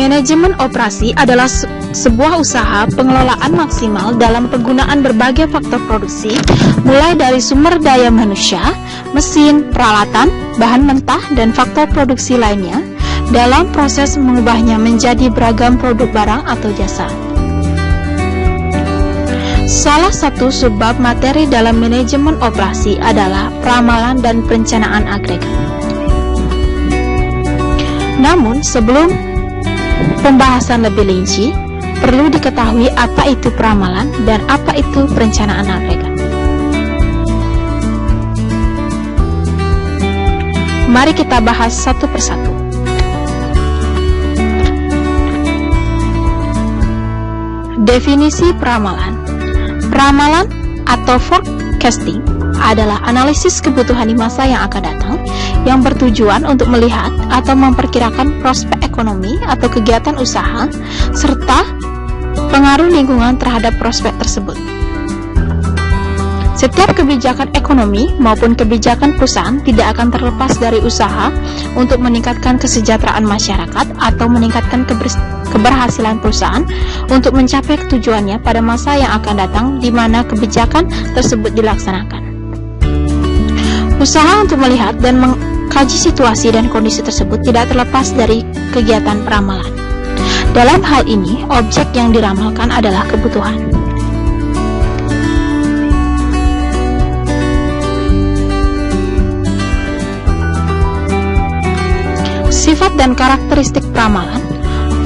Manajemen operasi adalah sebuah usaha pengelolaan maksimal dalam penggunaan berbagai faktor produksi, mulai dari sumber daya manusia, mesin, peralatan, bahan mentah, dan faktor produksi lainnya, dalam proses mengubahnya menjadi beragam produk barang atau jasa. Salah satu subbab materi dalam manajemen operasi adalah peramalan dan perencanaan agregat. Namun, sebelum pembahasan lebih rinci, perlu diketahui apa itu peramalan dan apa itu perencanaan agregat. Mari kita bahas satu persatu. Definisi peramalan. Peramalan atau forecasting adalah analisis kebutuhan di masa yang akan datang yang bertujuan untuk melihat atau memperkirakan prospek ekonomi atau kegiatan usaha serta pengaruh lingkungan terhadap prospek tersebut. Setiap kebijakan ekonomi maupun kebijakan perusahaan tidak akan terlepas dari usaha untuk meningkatkan kesejahteraan masyarakat atau meningkatkan keberhasilan perusahaan untuk mencapai tujuannya pada masa yang akan datang di mana kebijakan tersebut dilaksanakan. Usaha untuk melihat dan mengkaji situasi dan kondisi tersebut tidak terlepas dari kegiatan peramalan. Dalam hal ini, objek yang diramalkan adalah kebutuhan. Sifat dan karakteristik peramalan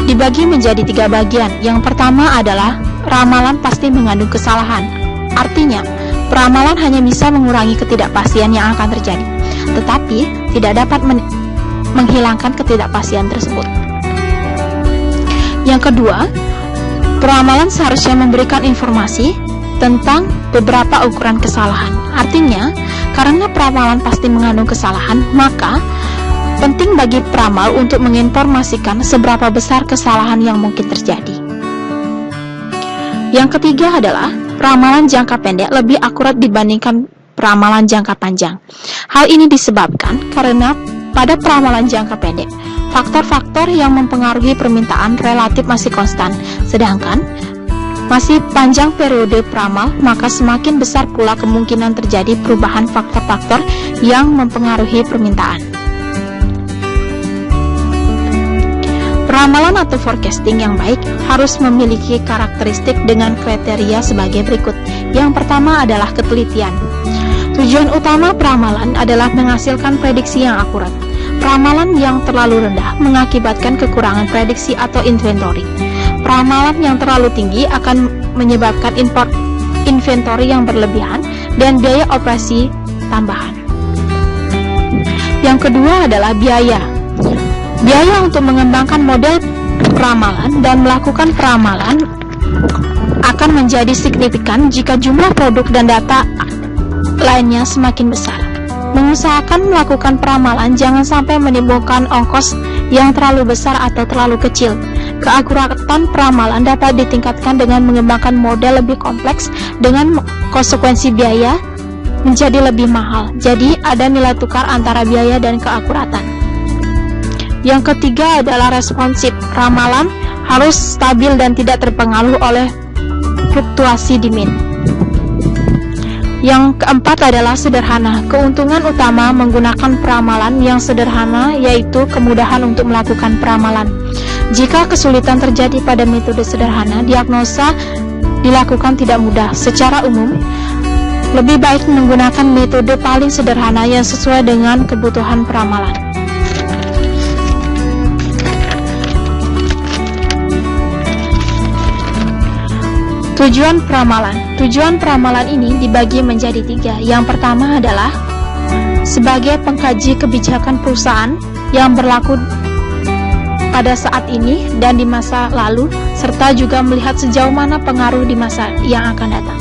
dibagi menjadi 3 bagian. Yang pertama adalah ramalan pasti mengandung kesalahan. Artinya, peramalan hanya bisa mengurangi ketidakpastian yang akan terjadi, tetapi tidak dapat menghilangkan ketidakpastian tersebut. Yang kedua, peramalan seharusnya memberikan informasi tentang beberapa ukuran kesalahan. Artinya, karena peramalan pasti mengandung kesalahan, maka penting bagi peramal untuk menginformasikan seberapa besar kesalahan yang mungkin terjadi. Yang ketiga adalah peramalan jangka pendek lebih akurat dibandingkan peramalan jangka panjang. Hal ini disebabkan karena pada peramalan jangka pendek, faktor-faktor yang mempengaruhi permintaan relatif masih konstan, sedangkan masih panjang periode peramal, maka semakin besar pula kemungkinan terjadi perubahan faktor-faktor yang mempengaruhi permintaan. Peramalan atau forecasting yang baik harus memiliki karakteristik dengan kriteria sebagai berikut. Yang pertama adalah ketelitian. Tujuan utama peramalan adalah menghasilkan prediksi yang akurat. Peramalan yang terlalu rendah mengakibatkan kekurangan prediksi atau inventory. Peramalan yang terlalu tinggi akan menyebabkan import inventory yang berlebihan dan biaya operasi tambahan. Yang kedua adalah biaya. Biaya untuk mengembangkan model peramalan dan melakukan peramalan akan menjadi signifikan jika jumlah produk dan data lainnya semakin besar. Mengusahakan melakukan peramalan jangan sampai menimbulkan ongkos yang terlalu besar atau terlalu kecil. Keakuratan peramalan dapat ditingkatkan dengan mengembangkan model lebih kompleks dengan konsekuensi biaya menjadi lebih mahal. Jadi ada nilai tukar antara biaya dan keakuratan. Yang ketiga adalah responsif. Ramalan harus stabil dan tidak terpengaruh oleh fluktuasi demand. Yang keempat adalah sederhana. Keuntungan utama menggunakan peramalan yang sederhana yaitu kemudahan untuk melakukan peramalan. Jika kesulitan terjadi pada metode sederhana, diagnosa dilakukan tidak mudah. Secara umum, lebih baik menggunakan metode paling sederhana yang sesuai dengan kebutuhan peramalan. Tujuan peramalan. Tujuan peramalan ini dibagi menjadi 3. Yang pertama adalah sebagai pengkaji kebijakan perusahaan yang berlaku pada saat ini dan di masa lalu, serta juga melihat sejauh mana pengaruh di masa yang akan datang.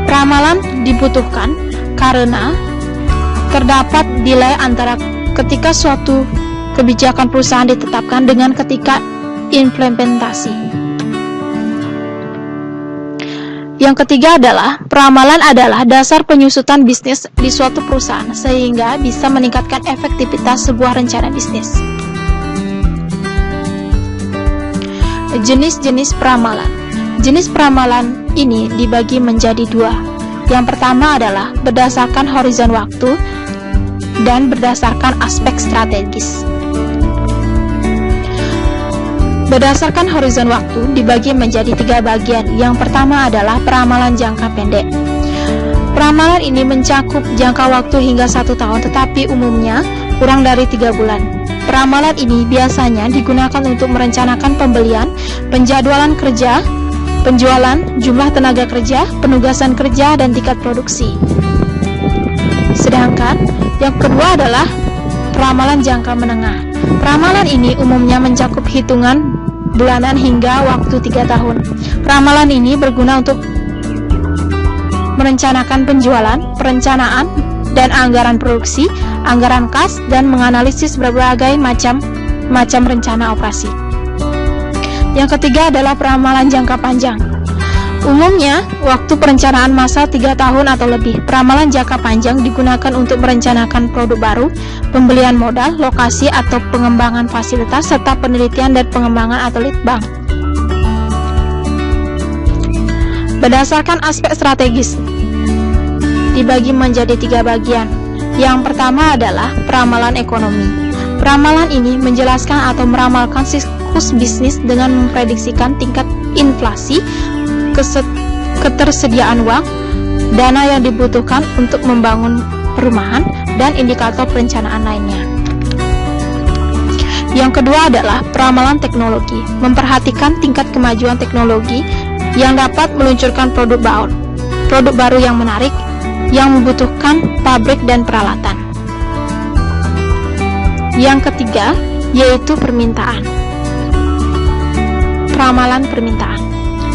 Peramalan dibutuhkan karena terdapat delay antara ketika suatu kebijakan perusahaan ditetapkan dengan ketika implementasi. Yang ketiga adalah peramalan adalah dasar penyusutan bisnis di suatu perusahaan sehingga bisa meningkatkan efektivitas sebuah rencana bisnis. Jenis-jenis peramalan. Jenis peramalan ini dibagi menjadi dua. Yang pertama adalah berdasarkan horizon waktu dan berdasarkan aspek strategis. Berdasarkan horizon waktu dibagi menjadi 3 bagian. Yang pertama adalah peramalan jangka pendek. Peramalan ini mencakup jangka waktu hingga 1 tahun, tetapi umumnya kurang dari 3 bulan. Peramalan ini biasanya digunakan untuk merencanakan pembelian, penjadwalan kerja, penjualan, jumlah tenaga kerja, penugasan kerja, dan tingkat produksi. Sedangkan yang kedua adalah peramalan jangka menengah. Peramalan ini umumnya mencakup hitungan bulanan hingga waktu 3 tahun. Peramalan ini berguna untuk merencanakan penjualan, perencanaan, dan anggaran produksi, anggaran kas, dan menganalisis berbagai macam rencana operasi. Yang ketiga adalah peramalan jangka panjang. Umumnya, waktu perencanaan masa 3 tahun atau lebih. Peramalan jangka panjang digunakan untuk merencanakan produk baru, pembelian modal, lokasi atau pengembangan fasilitas, serta penelitian dan pengembangan atau lead bank. Berdasarkan aspek strategis, dibagi menjadi 3 bagian. Yang pertama adalah peramalan ekonomi. Peramalan ini menjelaskan atau meramalkan siklus bisnis dengan memprediksikan tingkat inflasi, ketersediaan uang, dana yang dibutuhkan untuk membangun perumahan, dan indikator perencanaan lainnya. Yang kedua adalah peramalan teknologi, memperhatikan tingkat kemajuan teknologi yang dapat meluncurkan produk baru yang menarik, yang membutuhkan pabrik dan peralatan. Yang ketiga yaitu permintaan. Peramalan permintaan.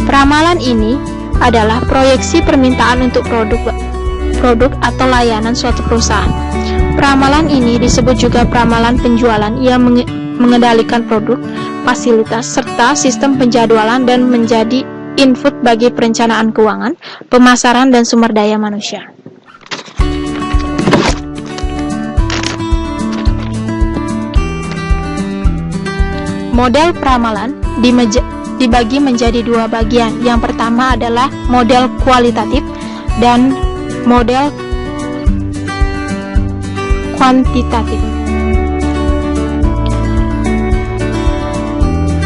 Peramalan ini adalah proyeksi permintaan untuk produk atau layanan suatu perusahaan. Peramalan ini disebut juga peramalan penjualan yang mengendalikan produk, fasilitas, serta sistem penjadwalan dan menjadi input bagi perencanaan keuangan, pemasaran, dan sumber daya manusia. Model peramalan dibagi menjadi 2 bagian. Yang pertama adalah model kualitatif dan model kuantitatif.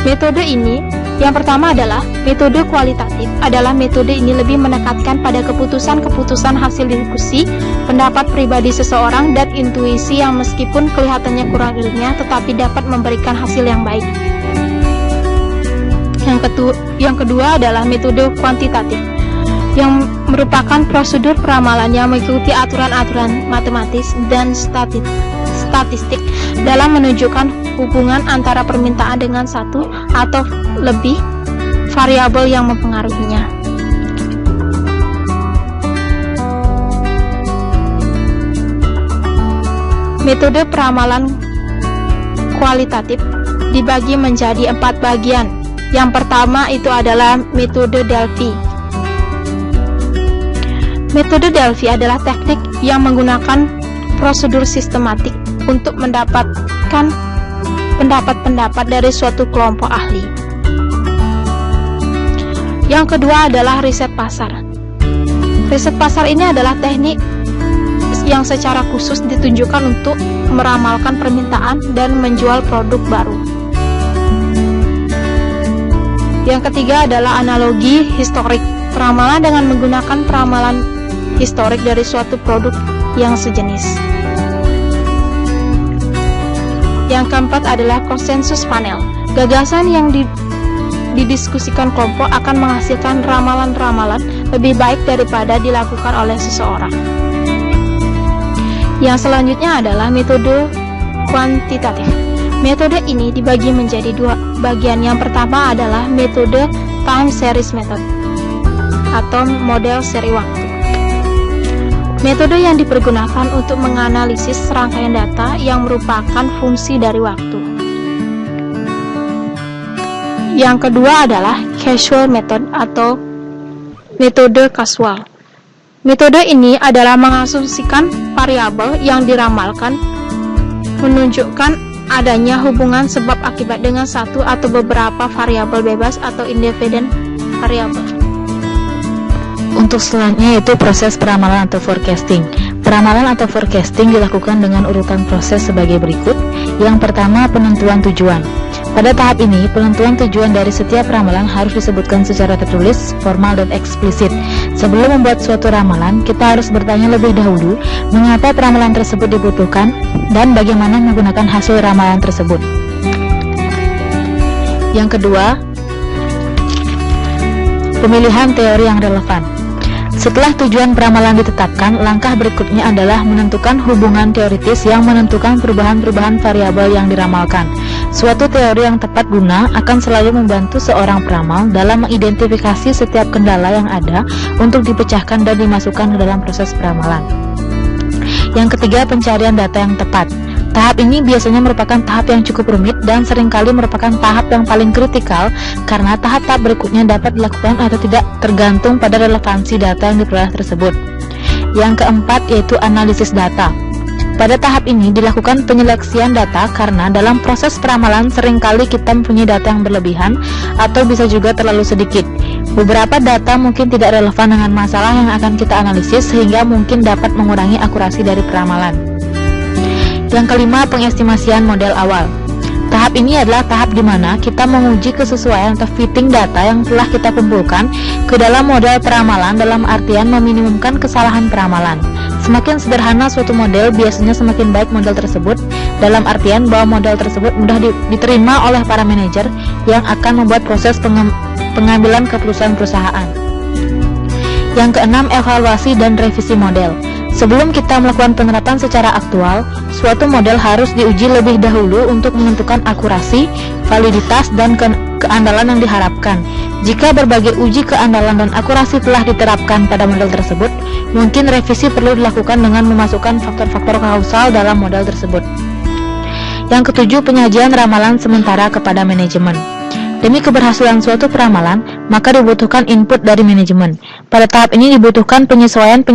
Metode ini, yang pertama adalah metode kualitatif, adalah metode ini lebih menekankan pada keputusan-keputusan hasil diskusi, pendapat pribadi seseorang, dan intuisi yang meskipun kelihatannya kurang ilmiah tetapi dapat memberikan hasil yang baik. Yang kedua adalah metode kuantitatif, yang merupakan prosedur peramalan yang mengikuti aturan-aturan matematis dan statistik dalam menunjukkan hubungan antara permintaan dengan satu atau lebih variabel yang mempengaruhinya. Metode peramalan kualitatif dibagi menjadi 4 bagian. Yang pertama itu adalah metode Delphi. Metode Delphi adalah teknik yang menggunakan prosedur sistematik untuk mendapatkan pendapat-pendapat dari suatu kelompok ahli. Yang kedua adalah riset pasar. Riset pasar ini adalah teknik yang secara khusus ditunjukkan untuk meramalkan permintaan dan menjual produk baru. Yang ketiga adalah analogi historik. Peramalan dengan menggunakan peramalan historik dari suatu produk yang sejenis. Yang keempat adalah konsensus panel. Gagasan yang didiskusikan kelompok akan menghasilkan ramalan-ramalan lebih baik daripada dilakukan oleh seseorang. Yang selanjutnya adalah metode kuantitatif. Metode ini dibagi menjadi 2 bagian. Yang pertama adalah metode time series method atau model seri waktu. Metode yang dipergunakan untuk menganalisis serangkaian data yang merupakan fungsi dari waktu. Yang kedua adalah casual method atau metode kasual. Metode ini adalah mengasumsikan variabel yang diramalkan menunjukkan adanya hubungan sebab akibat dengan satu atau beberapa variabel bebas atau independen variabel. Untuk selanjutnya yaitu proses peramalan atau forecasting. Peramalan atau forecasting dilakukan dengan urutan proses sebagai berikut. Yang pertama, penentuan tujuan. Pada tahap ini, penentuan tujuan dari setiap ramalan harus disebutkan secara tertulis, formal, dan eksplisit. Sebelum membuat suatu ramalan, kita harus bertanya lebih dahulu mengapa ramalan tersebut dibutuhkan dan bagaimana menggunakan hasil ramalan tersebut. Yang kedua, pemilihan teori yang relevan. Setelah tujuan peramalan ditetapkan, langkah berikutnya adalah menentukan hubungan teoritis yang menentukan perubahan-perubahan variabel yang diramalkan. Suatu teori yang tepat guna akan selalu membantu seorang peramal dalam mengidentifikasi setiap kendala yang ada untuk dipecahkan dan dimasukkan ke dalam proses peramalan. Yang ketiga, pencarian data yang tepat. Tahap ini biasanya merupakan tahap yang cukup rumit dan seringkali merupakan tahap yang paling kritikal karena tahap-tahap berikutnya dapat dilakukan atau tidak tergantung pada relevansi data yang diperoleh tersebut. Yang keempat yaitu analisis data. Pada tahap ini dilakukan penyeleksian data karena dalam proses peramalan seringkali kita mempunyai data yang berlebihan atau bisa juga terlalu sedikit. Beberapa data mungkin tidak relevan dengan masalah yang akan kita analisis sehingga mungkin dapat mengurangi akurasi dari peramalan. Yang kelima, pengestimasian model awal. Tahap ini adalah tahap di mana kita menguji kesesuaian atau fitting data yang telah kita kumpulkan ke dalam model peramalan dalam artian meminimumkan kesalahan peramalan. Semakin sederhana suatu model, biasanya semakin baik model tersebut, dalam artian bahwa model tersebut mudah diterima oleh para manajer yang akan membuat proses pengambilan keputusan perusahaan. Yang keenam, evaluasi dan revisi model. Sebelum kita melakukan penerapan secara aktual, suatu model harus diuji lebih dahulu untuk menentukan akurasi, validitas, dan keandalan yang diharapkan. Jika berbagai uji keandalan dan akurasi telah diterapkan pada model tersebut, mungkin revisi perlu dilakukan dengan memasukkan faktor-faktor kausal dalam model tersebut. Yang ketujuh, penyajian ramalan sementara kepada manajemen. Demi keberhasilan suatu peramalan, maka dibutuhkan input dari manajemen. Pada tahap ini dibutuhkan penyesuaian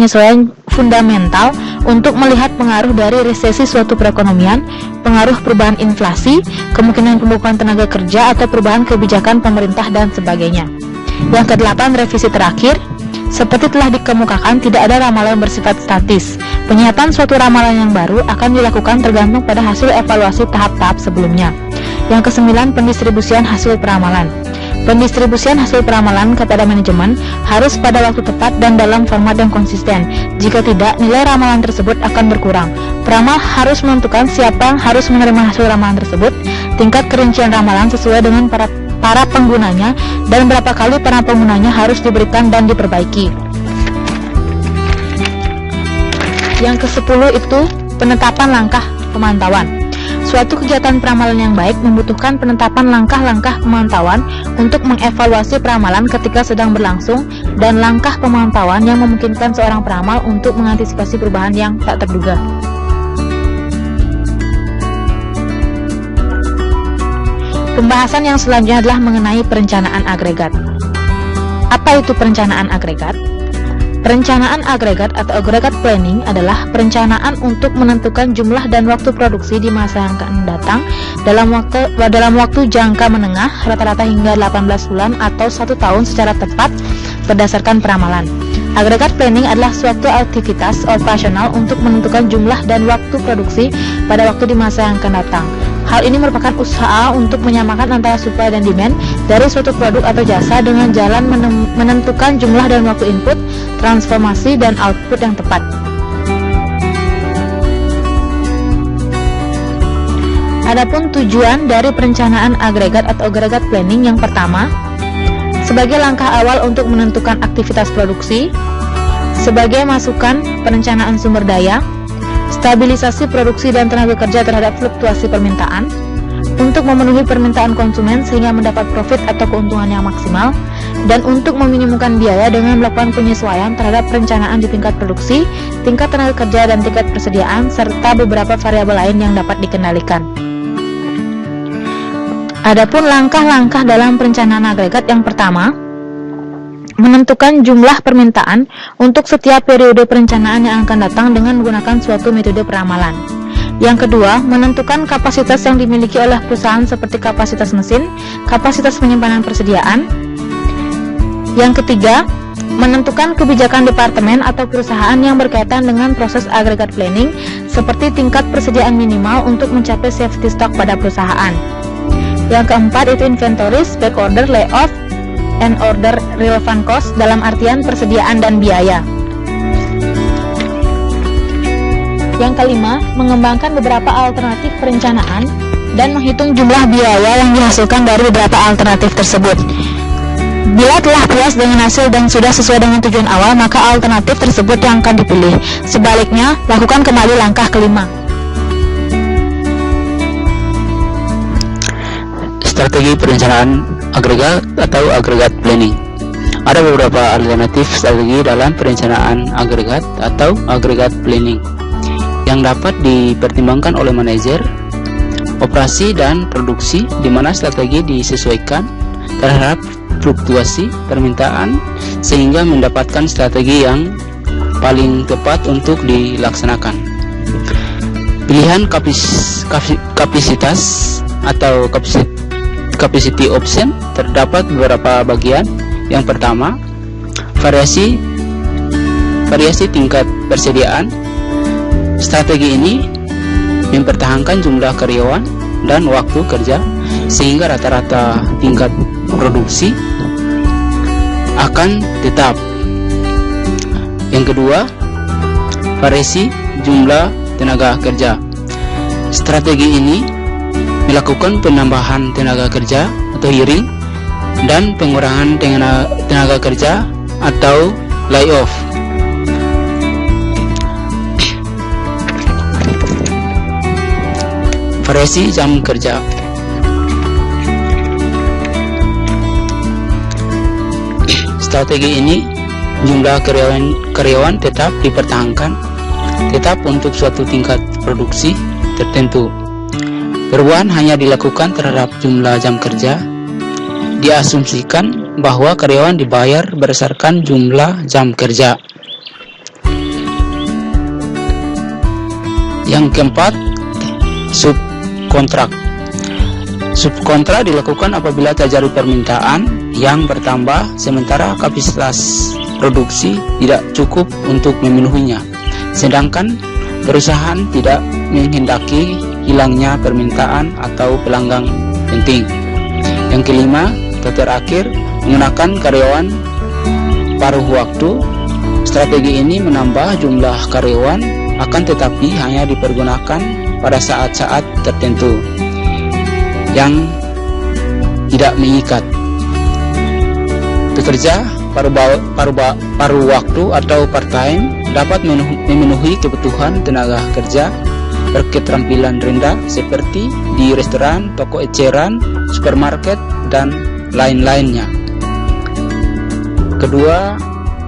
fundamental untuk melihat pengaruh dari resesi suatu perekonomian, pengaruh perubahan inflasi, kemungkinan pembukaan tenaga kerja atau perubahan kebijakan pemerintah dan sebagainya. Yang kedelapan, revisi terakhir. Seperti telah dikemukakan, tidak ada ramalan yang bersifat statis. Penyiapan suatu ramalan yang baru akan dilakukan tergantung pada hasil evaluasi tahap-tahap sebelumnya. Yang kesembilan, pendistribusian hasil peramalan. Pendistribusian hasil peramalan kepada manajemen harus pada waktu tepat dan dalam format yang konsisten. Jika tidak, nilai ramalan tersebut akan berkurang. Peramal harus menentukan siapa yang harus menerima hasil ramalan tersebut, tingkat kerincian ramalan sesuai dengan para penggunanya, dan berapa kali para penggunanya harus diberikan dan diperbaiki. Yang ke-10 itu penetapan langkah pemantauan. Suatu kegiatan peramalan yang baik membutuhkan penetapan langkah-langkah pemantauan untuk mengevaluasi peramalan ketika sedang berlangsung dan langkah pemantauan yang memungkinkan seorang peramal untuk mengantisipasi perubahan yang tak terduga. Pembahasan yang selanjutnya adalah mengenai perencanaan agregat. Apa itu perencanaan agregat? Perencanaan agregat atau agregat planning adalah perencanaan untuk menentukan jumlah dan waktu produksi di masa yang akan datang dalam waktu jangka menengah rata-rata hingga 18 bulan atau 1 tahun secara tepat berdasarkan peramalan. Agregat planning adalah suatu aktivitas operasional untuk menentukan jumlah dan waktu produksi pada waktu di masa yang akan datang. Hal ini merupakan usaha untuk menyamakan antara supply dan demand dari suatu produk atau jasa dengan jalan menentukan jumlah dan waktu input, transformasi, dan output yang tepat. Adapun tujuan dari perencanaan agregat atau agregat planning yang pertama, sebagai langkah awal untuk menentukan aktivitas produksi, sebagai masukan perencanaan sumber daya, stabilisasi produksi dan tenaga kerja terhadap fluktuasi permintaan, untuk memenuhi permintaan konsumen sehingga mendapat profit atau keuntungan yang maksimal, dan untuk meminimumkan biaya dengan melakukan penyesuaian terhadap perencanaan di tingkat produksi, tingkat tenaga kerja dan tingkat persediaan, serta beberapa variabel lain yang dapat dikendalikan. Adapun langkah-langkah dalam perencanaan agregat yang pertama, menentukan jumlah permintaan untuk setiap periode perencanaan yang akan datang dengan menggunakan suatu metode peramalan. Yang kedua, menentukan kapasitas yang dimiliki oleh perusahaan seperti kapasitas mesin, kapasitas penyimpanan persediaan. Yang ketiga, menentukan kebijakan departemen atau perusahaan yang berkaitan dengan proses agregat planning seperti tingkat persediaan minimal untuk mencapai safety stock pada perusahaan. Yang keempat itu inventories, back order, layoff, and order relevant cost dalam artian persediaan dan biaya. Yang kelima, mengembangkan beberapa alternatif perencanaan dan menghitung jumlah biaya yang dihasilkan dari beberapa alternatif tersebut. Bila telah puas dengan hasil dan sudah sesuai dengan tujuan awal, maka alternatif tersebut yang akan dipilih. Sebaliknya, lakukan kembali langkah kelima. Strategi perencanaan agregat atau agregat planning. Ada beberapa alternatif strategi dalam perencanaan agregat atau agregat planning yang dapat dipertimbangkan oleh manajer operasi dan produksi, di mana strategi disesuaikan terhadap fluktuasi permintaan sehingga mendapatkan strategi yang paling tepat untuk dilaksanakan. Pilihan kapasitas atau capacity option terdapat beberapa bagian. Yang pertama, variasi tingkat persediaan. Strategi ini mempertahankan jumlah karyawan dan waktu kerja sehingga rata-rata tingkat produksi akan tetap. Yang kedua, variasi jumlah tenaga kerja. Strategi ini melakukan penambahan tenaga kerja atau hiring dan pengurangan tenaga kerja atau layoff. Variasi jam kerja. Strategi ini jumlah karyawan tetap dipertahankan tetap untuk suatu tingkat produksi tertentu. Perubahan hanya dilakukan terhadap jumlah jam kerja. Diasumsikan bahwa karyawan dibayar berdasarkan jumlah jam kerja. Yang keempat, subkontrak. Subkontrak dilakukan apabila terjadi permintaan yang bertambah sementara kapasitas produksi tidak cukup untuk memenuhinya, sedangkan perusahaan tidak menghendaki hilangnya permintaan atau pelanggan penting. Yang kelima atau terakhir, menggunakan karyawan paruh waktu. Strategi ini menambah jumlah karyawan akan tetapi hanya dipergunakan pada saat-saat tertentu yang tidak mengikat. Pekerja paruh waktu atau part-time dapat memenuhi kebutuhan tenaga kerja berketerampilan rendah seperti di restoran, toko eceran, supermarket, dan lain-lainnya. Kedua,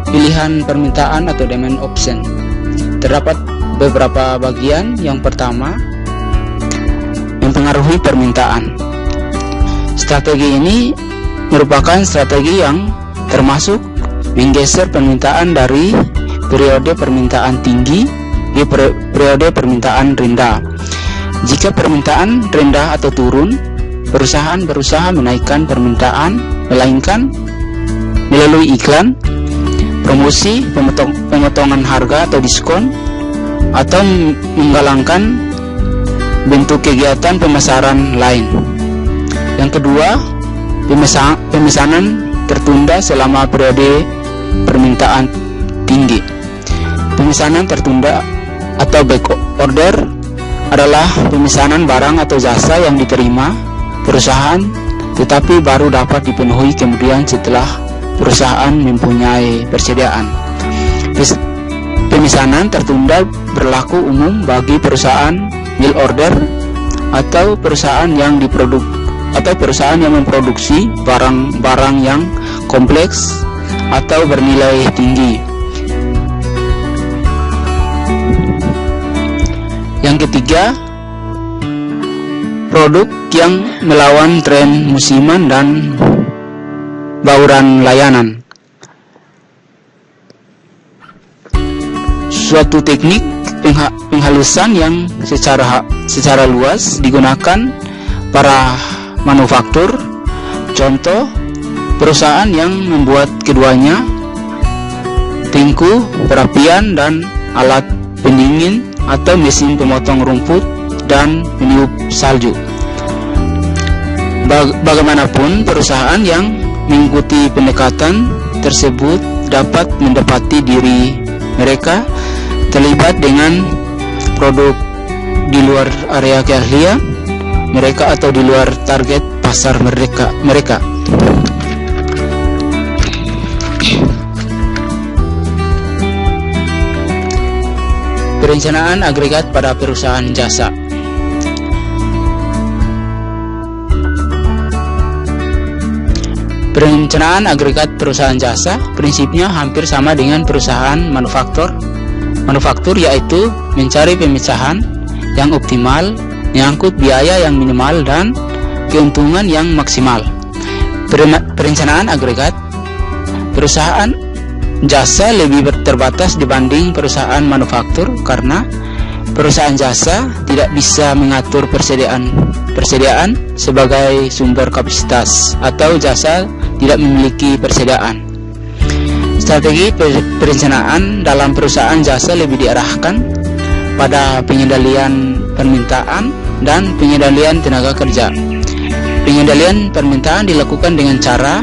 pilihan permintaan atau demand option. Terdapat beberapa bagian. Yang pertama, mempengaruhi permintaan. Strategi ini merupakan strategi yang termasuk menggeser permintaan dari periode permintaan tinggi ke periode permintaan rendah. Jika permintaan rendah atau turun, perusahaan berusaha menaikkan permintaan, melainkan melalui iklan, promosi, pemotongan harga atau diskon, atau menggalangkan bentuk kegiatan pemasaran lain. Yang kedua, pemesanan tertunda selama periode permintaan tinggi. Pemesanan tertunda atau back order adalah pemesanan barang atau jasa yang diterima perusahaan tetapi baru dapat dipenuhi kemudian setelah perusahaan mempunyai persediaan. Pemesanan tertunda berlaku umum bagi perusahaan mail order atau perusahaan yang memproduksi barang-barang yang kompleks atau bernilai tinggi. Yang ketiga, produk yang melawan tren musiman dan bauran layanan. Suatu teknik penghalusan yang secara luas digunakan para manufaktur. Contoh, perusahaan yang membuat keduanya, tungku, perapian, dan alat pendingin atau mesin pemotong rumput dan peniup salju. Bagaimanapun, perusahaan yang mengikuti pendekatan tersebut dapat mendapati diri mereka terlibat dengan produk di luar area keahlian mereka atau di luar target pasar mereka. Perencanaan agregat pada perusahaan jasa. Perencanaan agregat perusahaan jasa prinsipnya hampir sama dengan perusahaan manufaktur, yaitu mencari pemecahan yang optimal, menyangkut biaya yang minimal dan keuntungan yang maksimal. Perencanaan agregat perusahaan jasa lebih terbatas dibanding perusahaan manufaktur karena perusahaan jasa tidak bisa mengatur persediaan sebagai sumber kapasitas atau jasa tidak memiliki persediaan. Strategi perencanaan dalam perusahaan jasa lebih diarahkan pada pengendalian permintaan dan pengendalian tenaga kerja. Pengendalian permintaan dilakukan dengan cara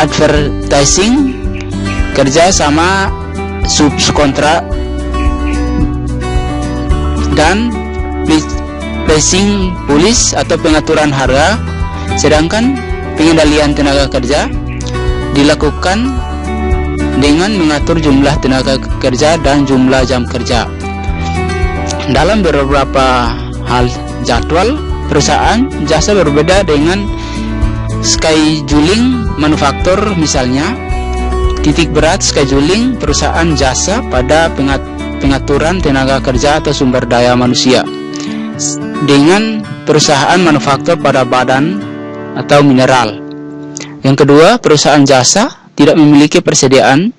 advertising, kerja sama subkontrak, dan pricing policy atau pengaturan harga. Sedangkan pengendalian tenaga kerja dilakukan dengan mengatur jumlah tenaga kerja dan jumlah jam kerja. Dalam beberapa hal jadwal perusahaan jasa berbeda dengan scheduling manufaktur. Misalnya, titik berat scheduling perusahaan jasa pada pengaturan tenaga kerja atau sumber daya manusia dengan perusahaan manufaktur pada badan atau mineral. Yang kedua, perusahaan jasa tidak memiliki persediaan,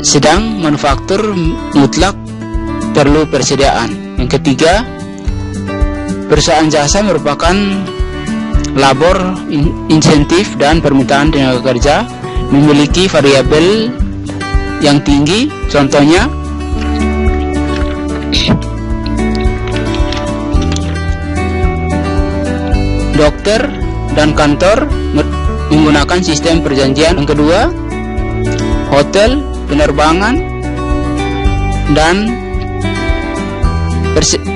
sedang manufaktur mutlak perlu persediaan. Yang ketiga, perusahaan jasa merupakan labor insentif dan permintaan tenaga kerja memiliki variabel yang tinggi. Contohnya, dokter dan kantor menggunakan sistem perjanjian. Yang kedua, hotel, penerbangan, dan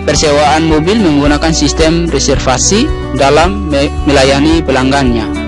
persewaan mobil menggunakan sistem reservasi dalam melayani pelanggannya.